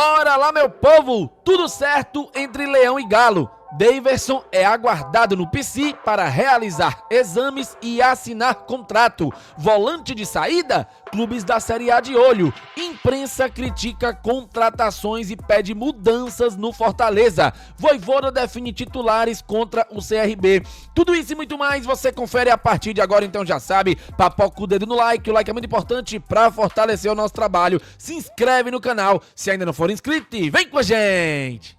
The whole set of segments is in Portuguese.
Bora lá, meu povo! Tudo certo entre Leão e Galo. Daverson é aguardado no PC para realizar exames e assinar contrato. Volante de saída? Clubes da Série A de olho. Imprensa critica contratações e pede mudanças no Fortaleza. Vojvoda define titulares contra o CRB. Tudo isso e muito mais você confere a partir de agora, então já sabe. Papoca o dedo no like, o like é muito importante para fortalecer o nosso trabalho. Se inscreve no canal se ainda não for inscrito e vem com a gente!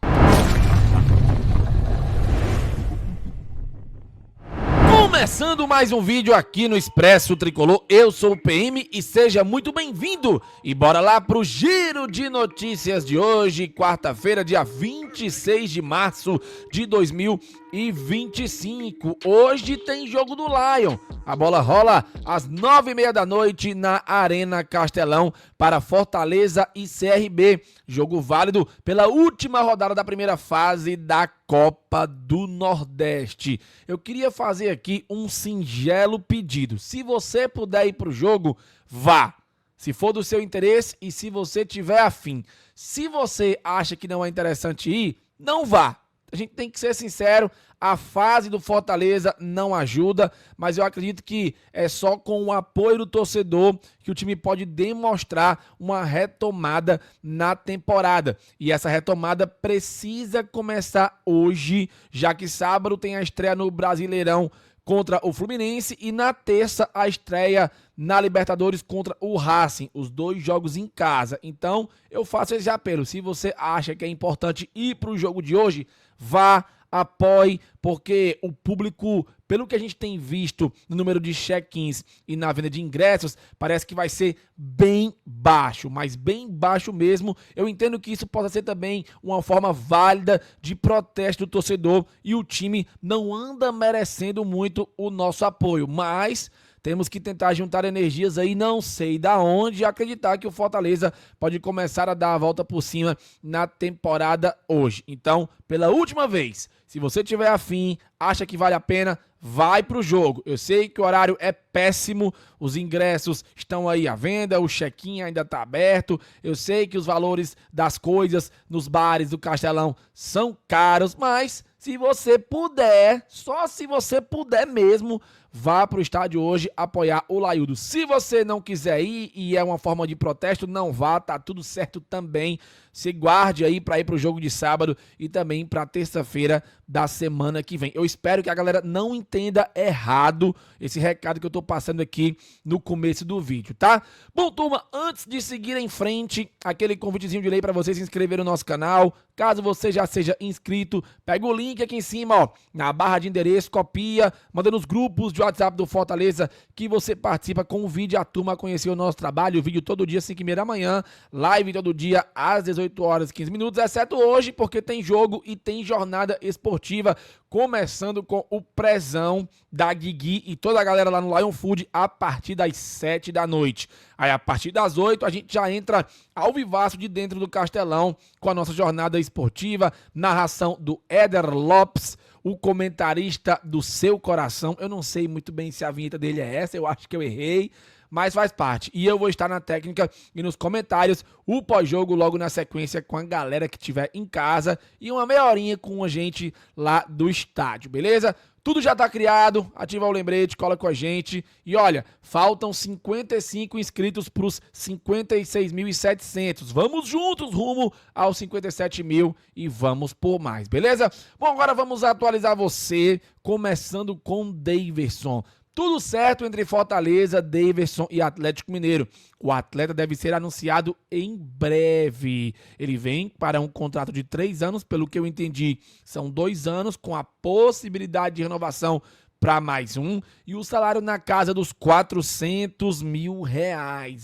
Começando mais um vídeo aqui no Expresso Tricolor, eu sou o PM e seja muito bem-vindo! E bora lá pro giro de notícias de hoje, quarta-feira, dia 26 de março de 2025. Hoje tem jogo do Lion. A bola rola às 9h30 da noite na Arena Castelão para Fortaleza e CRB. Jogo válido pela última rodada da primeira fase da Copa do Nordeste. Eu queria fazer aqui um singelo pedido. Se você puder ir para o jogo, vá. Se for do seu interesse e se você tiver afim. Se você acha que não é interessante ir, não vá. A gente tem que ser sincero, a fase do Fortaleza não ajuda, mas eu acredito que é só com o apoio do torcedor que o time pode demonstrar uma retomada na temporada. E essa retomada precisa começar hoje, já que sábado tem a estreia no Brasileirão contra o Fluminense e na terça a estreia na Libertadores contra o Racing, os dois jogos em casa. Então eu faço esse apelo, se você acha que é importante ir para o jogo de hoje, vá, apoie, porque o público, pelo que a gente tem visto no número de check-ins e na venda de ingressos, parece que vai ser bem baixo, mas bem baixo mesmo. Eu entendo que isso possa ser também uma forma válida de protesto do torcedor e o time não anda merecendo muito o nosso apoio, mas temos que tentar juntar energias aí, não sei da onde, e acreditar que o Fortaleza pode começar a dar a volta por cima na temporada hoje. Então, pela última vez, se você tiver afim, acha que vale a pena, vai pro jogo. Eu sei que o horário é péssimo, os ingressos estão aí à venda, o check-in ainda tá aberto, eu sei que os valores das coisas nos bares do Castelão são caros, mas se você puder, só se você puder mesmo, vá pro estádio hoje apoiar o Laildo. Se você não quiser ir e é uma forma de protesto, não vá, tá tudo certo também. Se guarde aí para ir pro jogo de sábado e também para terça-feira da semana que vem. Eu espero que a galera não entenda errado esse recado que eu tô passando aqui no começo do vídeo, tá? Bom, turma, antes de seguir em frente, aquele convitezinho de lei para você se inscrever no nosso canal. Caso você já seja inscrito, pega o link aqui em cima, ó, na barra de endereço, copia, manda nos grupos de WhatsApp do Fortaleza que você participa com o vídeo, a turma conhecer o nosso trabalho, o vídeo todo dia, 5h30 da manhã, live todo dia às 18h15, exceto hoje, porque tem jogo e tem jornada esportiva, começando com o prezão da Guigui e toda a galera lá no Lion Food a partir das 7 da noite. Aí a partir das 8 a gente já entra ao vivaço de dentro do Castelão com a nossa jornada esportiva, narração do Éder Lopes, o comentarista do seu coração. Eu não sei muito bem se a vinheta dele é essa, eu acho que eu errei, mas faz parte. E eu vou estar na técnica e nos comentários, o pós-jogo logo na sequência com a galera que estiver em casa e uma meia horinha com a gente lá do estádio, beleza? Tudo já tá criado, ativa o lembrete, cola com a gente. E olha, faltam 55 inscritos pros 56.700. Vamos juntos rumo aos 57 mil e vamos por mais, beleza? Bom, agora vamos atualizar você, começando com Daverson. Tudo certo entre Fortaleza, Daverson e Atlético Mineiro. O atleta deve ser anunciado em breve. Ele vem para um contrato de 3 anos, pelo que eu entendi, são 2 anos com a possibilidade de renovação para mais um. E o salário na casa dos R$400 mil.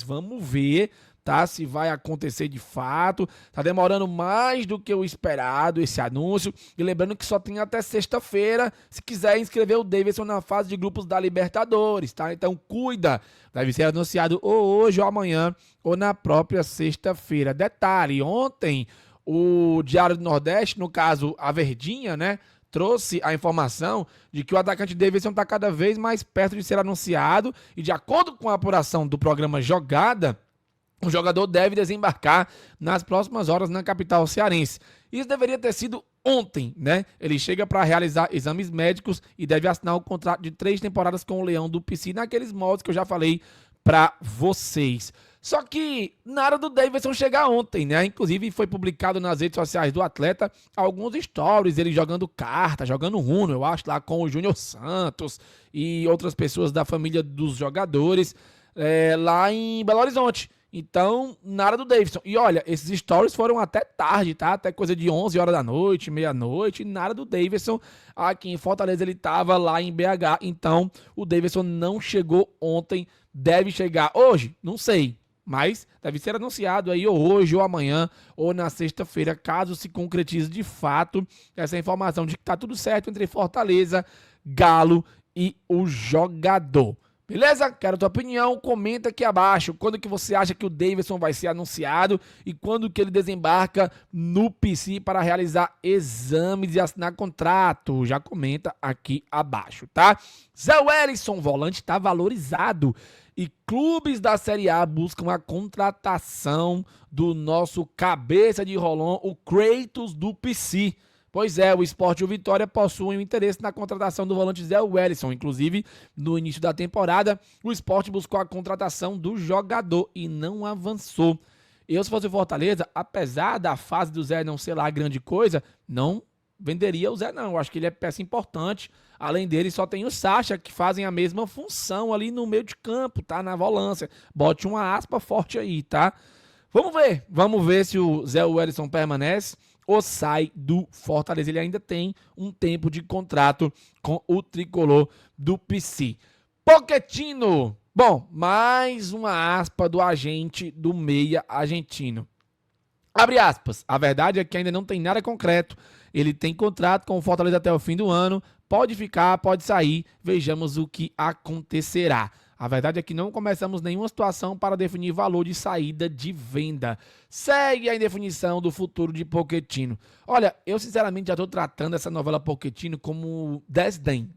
Vamos ver, tá? Se vai acontecer de fato. Tá demorando mais do que o esperado esse anúncio. E lembrando que só tem até sexta-feira se quiser inscrever o Daverson na fase de grupos da Libertadores, tá? Então cuida. Deve ser anunciado ou hoje ou amanhã ou na própria sexta-feira. Detalhe, ontem o Diário do Nordeste, no caso a Verdinha, né, trouxe a informação de que o atacante Daverson está cada vez mais perto de ser anunciado e de acordo com a apuração do programa Jogada, O jogador deve desembarcar nas próximas horas na capital cearense. Isso deveria ter sido ontem, né? Ele chega para realizar exames médicos e deve assinar um contrato de 3 temporadas com o Leão do PC, naqueles moldes que eu já falei para vocês. Só que nada do Davidson chegar ontem, né? Inclusive foi publicado nas redes sociais do atleta alguns stories, ele jogando carta, jogando Uno, eu acho, lá com o Júnior Santos e outras pessoas da família dos jogadores lá em Belo Horizonte. Então, nada do Davidson. E olha, esses stories foram até tarde, tá? Até coisa de 11 horas da noite, meia-noite, nada do Davidson. Aqui em Fortaleza ele tava lá em BH, então o Davidson não chegou ontem, deve chegar hoje, não sei. Mas deve ser anunciado aí ou hoje, ou amanhã, ou na sexta-feira, caso se concretize de fato essa informação de que tá tudo certo entre Fortaleza, Galo e o jogador. Beleza? Quero a tua opinião, comenta aqui abaixo quando que você acha que o Davidson vai ser anunciado e quando que ele desembarca no PC para realizar exames e assinar contrato. Já comenta aqui abaixo, tá? Zé Wellison, volante, tá valorizado e clubes da Série A buscam a contratação do nosso cabeça de rolão, o Kratos do PC. Pois é, o Sport e o Vitória possuem um interesse na contratação do volante Zé Wellison. Inclusive, no início da temporada, o Sport buscou a contratação do jogador e não avançou. Eu, se fosse o Fortaleza, apesar da fase do Zé não ser lá grande coisa, não venderia o Zé, não. Eu acho que ele é peça importante. Além dele, só tem o Sacha, que fazem a mesma função ali no meio de campo, tá? Na volância. Bote uma aspa forte aí, tá? Vamos ver se o Zé Wellison permanece ou sai do Fortaleza. Ele ainda tem um tempo de contrato com o tricolor do PC. Pochettino. Bom, mais uma aspa do agente do meia argentino. Abre aspas. A verdade é que ainda não tem nada concreto. Ele tem contrato com o Fortaleza até o fim do ano. Pode ficar, pode sair. Vejamos o que acontecerá. A verdade é que não começamos nenhuma situação para definir valor de saída de venda. Segue a indefinição do futuro de Pochettino. Olha, eu sinceramente já estou tratando essa novela Pochettino como desdém.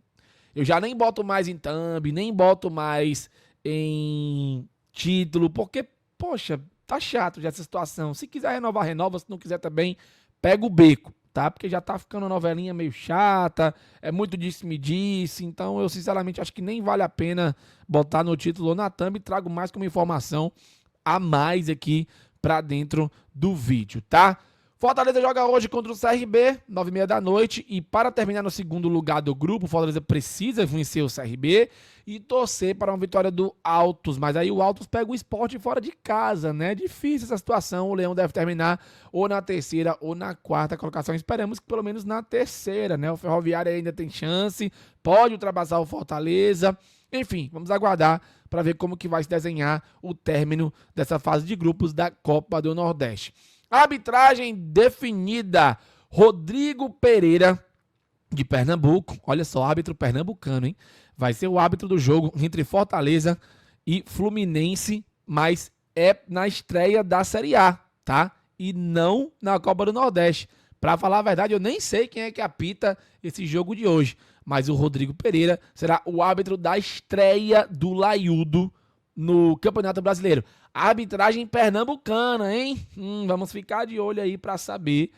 Eu já nem boto mais em thumb, nem boto mais em título, porque, poxa, tá chato já essa situação. Se quiser renovar, renova. Se não quiser também, pega o beco. Tá? Porque já tá ficando uma novelinha meio chata, é muito disse-me-disse, então eu sinceramente acho que nem vale a pena botar no título ou na thumb, trago mais como informação a mais aqui pra dentro do vídeo, tá? Fortaleza joga hoje contra o CRB, 9h30 da noite, e para terminar no segundo lugar do grupo, Fortaleza precisa vencer o CRB e torcer para uma vitória do Altos, mas aí o Altos pega o Sport fora de casa, né? Difícil essa situação, o Leão deve terminar ou na terceira ou na quarta colocação, esperamos que pelo menos na terceira, né? O Ferroviário ainda tem chance, pode ultrapassar o Fortaleza, enfim, vamos aguardar para ver como que vai se desenhar o término dessa fase de grupos da Copa do Nordeste. Arbitragem definida. Rodrigo Pereira, de Pernambuco. Olha só, árbitro pernambucano, hein? Vai ser o árbitro do jogo entre Fortaleza e Fluminense, mas é na estreia da Série A, tá? E não na Copa do Nordeste. Pra falar a verdade, eu nem sei quem é que apita esse jogo de hoje. Mas o Rodrigo Pereira será o árbitro da estreia do Laiudo no Campeonato Brasileiro. Arbitragem pernambucana, hein? Vamos ficar de olho aí para saber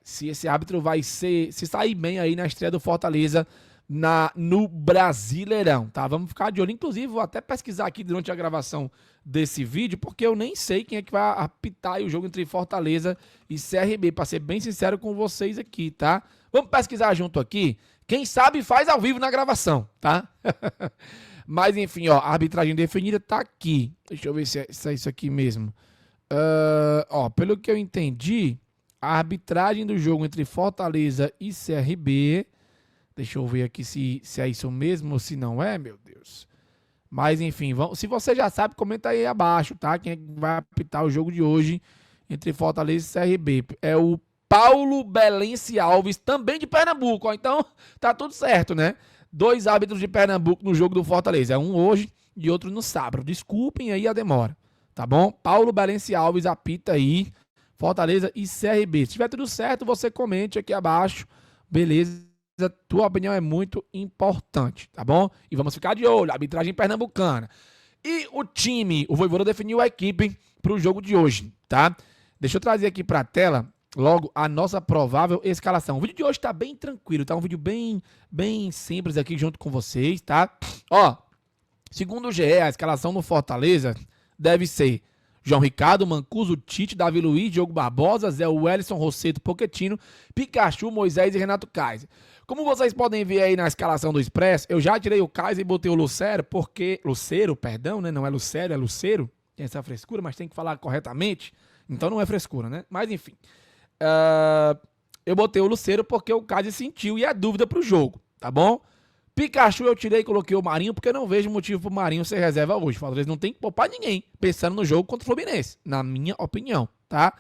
se esse árbitro vai se sair bem aí na estreia do Fortaleza no Brasileirão, tá? Vamos ficar de olho. Inclusive, vou até pesquisar aqui durante a gravação desse vídeo, porque eu nem sei quem é que vai apitar o jogo entre Fortaleza e CRB, para ser bem sincero com vocês aqui, tá? Vamos pesquisar junto aqui. Quem sabe faz ao vivo na gravação, tá? Mas enfim, ó, a arbitragem definida tá aqui. Deixa eu ver se é isso aqui mesmo. Pelo que eu entendi, a arbitragem do jogo entre Fortaleza e CRB... Deixa eu ver aqui se é isso mesmo ou se não é, meu Deus. Mas enfim, se você já sabe, comenta aí abaixo, tá? Quem é que vai apitar o jogo de hoje entre Fortaleza e CRB. É o Paulo Belense Alves, também de Pernambuco. Ó, então, tá tudo certo, né? 2 árbitros de Pernambuco no jogo do Fortaleza. Um hoje e outro no sábado. Desculpem aí a demora, tá bom? Paulo Belense Alves apita aí, Fortaleza e CRB. Se tiver tudo certo, você comente aqui abaixo. Beleza? Tua opinião é muito importante, tá bom? E vamos ficar de olho. Arbitragem pernambucana. E o Vojvoda definiu a equipe para o jogo de hoje, tá? Deixa eu trazer aqui para a tela logo a nossa provável escalação. O vídeo de hoje tá bem tranquilo, tá? Um vídeo bem simples aqui junto com vocês, tá? Ó, segundo o GE, a escalação no Fortaleza deve ser João Ricardo, Mancuso, Tite, Davi Luiz, Diogo Barbosa, Zé Wellison, Rosseto, Pochettino, Pikachu, Moisés e Renato Kaiser. Como vocês podem ver aí na escalação do Expresso, eu já tirei o Kaiser e botei o Lucero, Lucero, perdão, né? Não é Lucero, é Lucero. Tem essa frescura, mas tem que falar corretamente. Então não é frescura, né? Mas enfim. Eu botei o Lucero porque o Kaiser sentiu e é dúvida pro jogo, tá bom? Pikachu eu tirei e coloquei o Marinho porque eu não vejo motivo pro Marinho ser reserva hoje. Eles não tem que poupar ninguém pensando no jogo contra o Fluminense, na minha opinião, tá?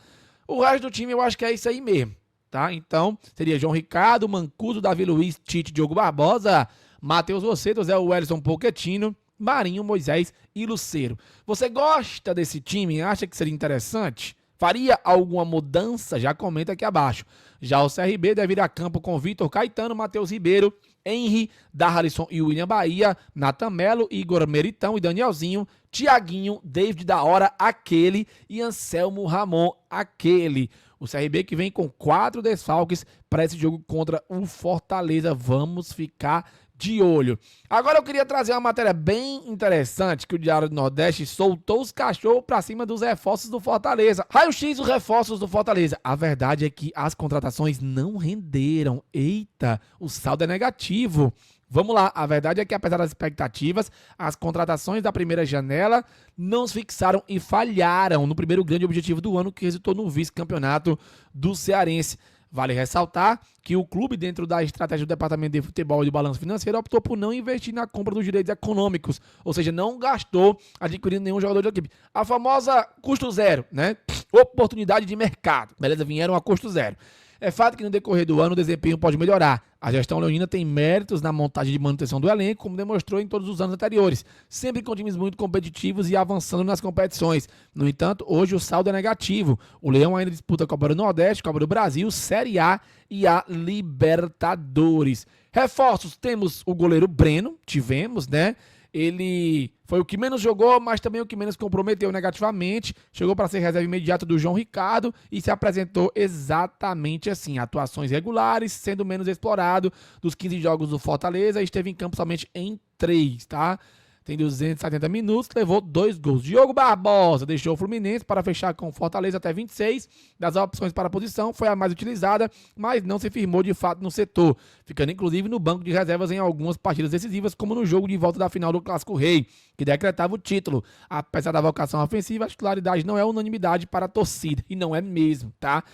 O resto do time eu acho que é isso aí mesmo, tá? Então, seria João Ricardo, Mancuso, Davi Luiz, Tite, Diogo Barbosa, Matheus Rosseto, Zé Wellison, Pochettino, Marinho, Moisés e Lucero. Você gosta desse time? Acha que seria interessante? Faria alguma mudança? Já comenta aqui abaixo. Já o CRB deve ir a campo com Vitor Caetano, Matheus Ribeiro, Henry, Darlison e William Bahia, Nathan Melo, Igor Meritão e Danielzinho, Thiaguinho, David da Hora, aquele e Anselmo Ramon, aquele. O CRB que vem com 4 desfalques para esse jogo contra o Fortaleza. Vamos ficar de olho. Agora eu queria trazer uma matéria bem interessante que o Diário do Nordeste soltou os cachorros pra cima dos reforços do Fortaleza. Raio-X os reforços do Fortaleza. A verdade é que as contratações não renderam. Eita, o saldo é negativo. Vamos lá, a verdade é que apesar das expectativas, as contratações da primeira janela não se fixaram e falharam no primeiro grande objetivo do ano, que resultou no vice-campeonato do Cearense. Vale ressaltar que o clube, dentro da estratégia do Departamento de Futebol e de Balanço Financeiro, optou por não investir na compra dos direitos econômicos, ou seja, não gastou adquirindo nenhum jogador da equipe. A famosa custo zero, né? Oportunidade de mercado. Beleza? Vieram a custo zero. É fato que no decorrer do ano o desempenho pode melhorar. A gestão leonina tem méritos na montagem de manutenção do elenco, como demonstrou em todos os anos anteriores, sempre com times muito competitivos e avançando nas competições. No entanto, hoje o saldo é negativo. O Leão ainda disputa a Copa do Nordeste, Copa do Brasil, Série A e a Libertadores. Reforços, temos o goleiro Breno, tivemos, né? Ele foi o que menos jogou, mas também o que menos comprometeu negativamente. Chegou para ser reserva imediata do João Ricardo e se apresentou exatamente assim. Atuações regulares, sendo menos explorado dos 15 jogos do Fortaleza. Esteve em campo somente em 3, tá? Tem 270 minutos, levou 2 gols. Diogo Barbosa deixou o Fluminense para fechar com o Fortaleza até 26. Das opções para a posição, foi a mais utilizada, mas não se firmou de fato no setor, ficando inclusive no banco de reservas em algumas partidas decisivas, como no jogo de volta da final do Clássico Rei, que decretava o título. Apesar da vocação ofensiva, a titularidade não é unanimidade para a torcida, e não é mesmo, tá?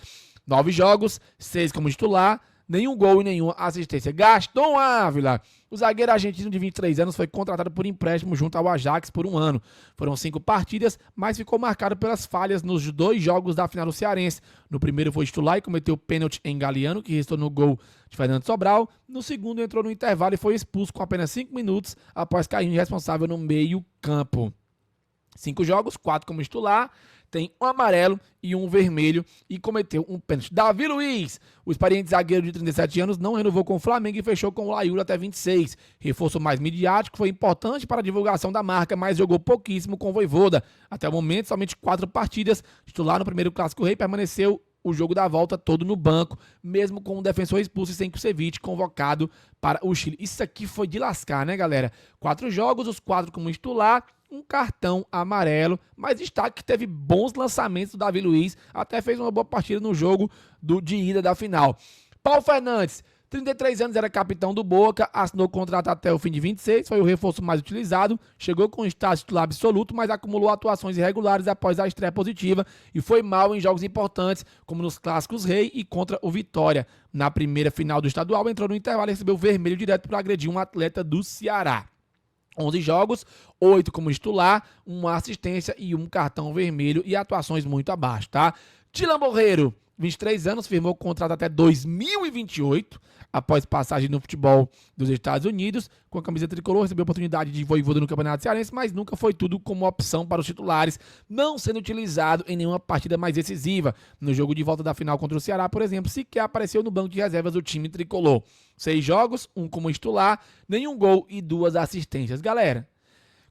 9 jogos, 6 como titular, nenhum gol e nenhuma assistência. Gaston Ávila, o zagueiro argentino de 23 anos, foi contratado por empréstimo junto ao Ajax por 1 ano. Foram 5 partidas, mas ficou marcado pelas falhas nos 2 jogos da final do Cearense. No primeiro foi titular e cometeu pênalti em Galeano, que restou no gol de Fernando Sobral. No segundo entrou no intervalo e foi expulso com apenas 5 minutos após cair irresponsável no meio campo. 5 jogos, 4 como titular, tem um amarelo e um vermelho e cometeu um pênalti. Davi Luiz, o experiente zagueiro de 37 anos, não renovou com o Flamengo e fechou com o Laiúla até 26. Reforço mais midiático, foi importante para a divulgação da marca, mas jogou pouquíssimo com o Vojvoda. Até o momento, somente 4 partidas. Titular no primeiro Clássico Rei, permaneceu o jogo da volta todo no banco, mesmo com o defensor expulso e sem Kusevich convocado para o Chile. Isso aqui foi de lascar, né, galera? 4 jogos, os 4 como titular, um cartão amarelo, mas destaque que teve bons lançamentos do Davi Luiz, até fez uma boa partida no jogo de ida da final. Paulo Fernandes, 33 anos, era capitão do Boca, assinou contrato até o fim de 26, foi o reforço mais utilizado, chegou com status titular absoluto, mas acumulou atuações irregulares após a estreia positiva e foi mal em jogos importantes, como nos Clássicos Rei e contra o Vitória. Na primeira final do estadual, entrou no intervalo e recebeu vermelho direto para agredir um atleta do Ceará. 11 jogos, 8 como titular, uma assistência e um cartão vermelho e atuações muito abaixo, tá? Dylan Borreiro, 23 anos, firmou contrato até 2028, após passagem no futebol dos Estados Unidos. Com a camisa tricolor, recebeu oportunidade de Vojvoda no Campeonato Cearense, mas nunca foi tudo como opção para os titulares, não sendo utilizado em nenhuma partida mais decisiva. No jogo de volta da final contra o Ceará, por exemplo, sequer apareceu no banco de reservas do time tricolor. 6 jogos, 1 como titular, nenhum gol e 2 assistências. Galera,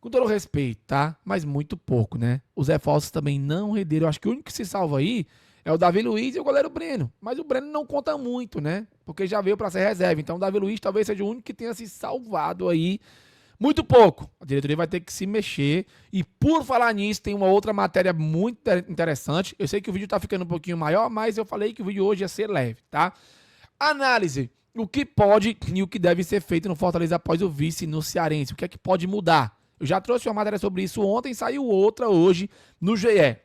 Com todo respeito, tá? Mas muito pouco, né? Os reforços também não renderam. Eu acho que o único que se salva aí é o Davi Luiz e o goleiro Breno. Mas o Breno não conta muito, né? Porque já veio para ser reserva. Então o Davi Luiz talvez seja o único que tenha se salvado aí. Muito pouco. A diretoria vai ter que se mexer. E por falar nisso, tem uma outra matéria muito interessante. Eu sei que o vídeo tá ficando um pouquinho maior, mas eu falei que o vídeo hoje ia ser leve, tá? Análise. O que pode e o que deve ser feito no Fortaleza após o vice no Cearense. O que é que pode mudar? Eu já trouxe uma matéria sobre isso ontem, saiu outra hoje no GE.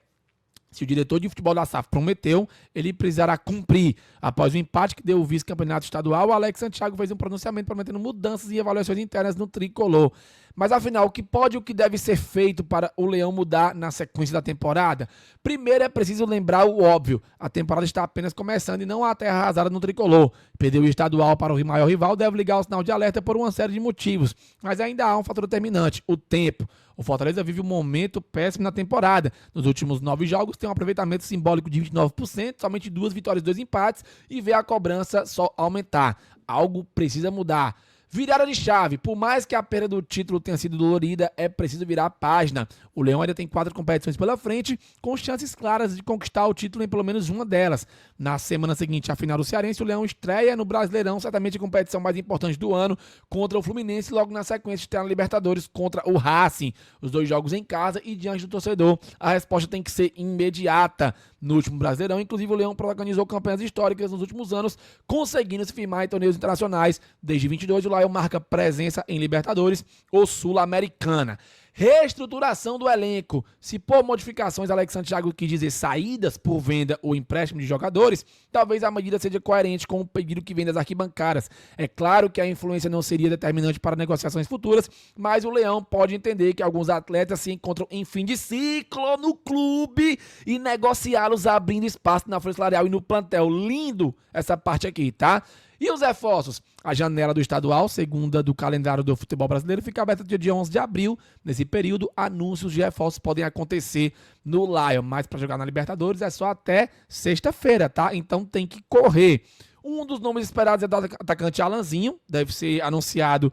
Se o diretor de futebol da SAF prometeu, ele precisará cumprir. Após o empate que deu o vice-campeonato estadual, o Alex Santiago fez um pronunciamento prometendo mudanças e avaliações internas no tricolor. Mas afinal, o que pode e o que deve ser feito para o Leão mudar na sequência da temporada? Primeiro é preciso lembrar o óbvio. A temporada está apenas começando e não há terra arrasada no tricolor. Perder o estadual para o maior rival deve ligar o sinal de alerta por uma série de motivos. Mas ainda há um fator determinante, o tempo. O Fortaleza vive um momento péssimo na temporada. Nos últimos 9 jogos tem um aproveitamento simbólico de 29%, somente 2 vitórias e 2 empates, e vê a cobrança só aumentar. Algo precisa mudar. Virada de chave. Por mais que a perda do título tenha sido dolorida, é preciso virar a página. O Leão ainda tem 4 competições pela frente, com chances claras de conquistar o título em pelo menos uma delas. Na semana seguinte, à final do Cearense, o Leão estreia no Brasileirão, certamente a competição mais importante do ano, contra o Fluminense, logo na sequência está na Libertadores contra o Racing. Os 2 jogos em casa e diante do torcedor. A resposta tem que ser imediata. No último Brasileirão, inclusive, o Leão protagonizou campanhas históricas nos últimos anos, conseguindo se firmar em torneios internacionais. Desde 22, o Leão marca presença em Libertadores ou Sul-Americana. Reestruturação do elenco. Se por modificações, Alex Santiago quis dizer saídas por venda ou empréstimo de jogadores, talvez a medida seja coerente com o pedido que vem das arquibancadas. É claro que a influência não seria determinante para negociações futuras, mas o Leão pode entender que alguns atletas se encontram em fim de ciclo no clube e negociá-los abrindo espaço na folha salarial e no plantel. Lindo essa parte aqui, tá? E os reforços? A janela do estadual, segunda do calendário do futebol brasileiro, fica aberta dia 11 de abril. Nesse período, anúncios de reforços podem acontecer no Lion, mas para jogar na Libertadores é só até sexta-feira, tá? Então tem que correr. Um dos nomes esperados é do atacante Alanzinho, deve ser anunciado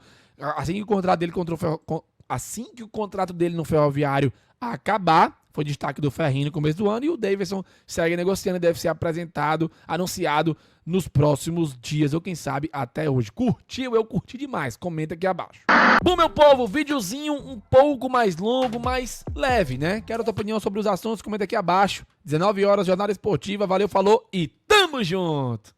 assim que o contrato dele no Ferroviário acabar. Foi destaque do Ferrinho no começo do ano e o Davidson segue negociando e deve ser anunciado nos próximos dias, ou quem sabe até hoje. Curtiu? Eu curti demais. Comenta aqui abaixo. Bom, meu povo, videozinho um pouco mais longo, mais leve, né? Quero a tua opinião sobre os assuntos, comenta aqui abaixo. 19 horas, Jornada Esportiva. Valeu, falou e tamo junto!